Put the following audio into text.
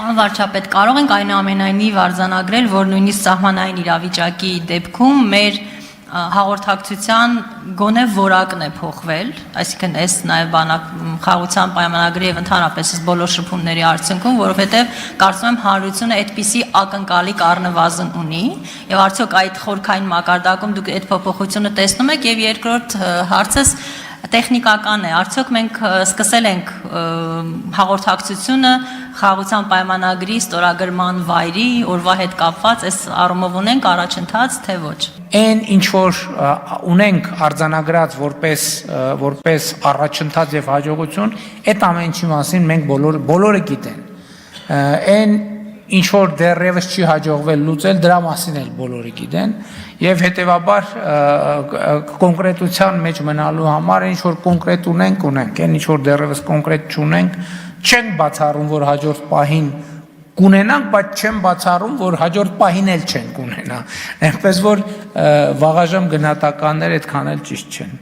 Պարոն վարչապետ, կարող ենք այնուամենայնիվ արձանագրել, որ նույնիսկ սահմանային իրավիճակի դեպքում մեր հաղորդակցության գոնե որակն է փոխվել, այսինքն այս նաև խաղաղության պայմանագրի եւ ընդհանրապես բոլոր շփումների արդյունքում, որովհետեւ կարծում եմ հանրությունը այդպիսի ակնկալիք առնվազն ունի եւ արդյոք այդ խորքային մակարդակում դուք այդ փոփոխությունը տեսնում եք եւ երկրորդ հարցս տեխնիկական է, արդյոք մենք սկսել ենք հաղորդակցությունը խաղաղության պայմանագրի ստորագրման վայրի օրվա հետ կապված այս առումով ունենք առաջընթաց, թե ոչ։ Այն ինչ որ ունենք արձանագրած որպես առաջընթաց եւ հաջողություն, այդ ամեն ինչի մասին մենք բոլորը գիտեն։ Այն ինչ որ դեռևս չի հաջողվել լուծել, դրա մասին էլ բոլորը գիտեն եւ հետեւաբար կոնկրետության մեջ մնալու համար ինչ որ կոնկրետ ունենք, այն ինչ որ դեռևս կոնկրետ չունենք, չենք բացառում, որ հաջորդ պահին կունենանք, բայց չեմ բացառում, որ հաջորդ պահին էլ չենք ունենա։ Այնպես որ վաղաժամ գնահատականները այդքան էլ ճիշտ չեն։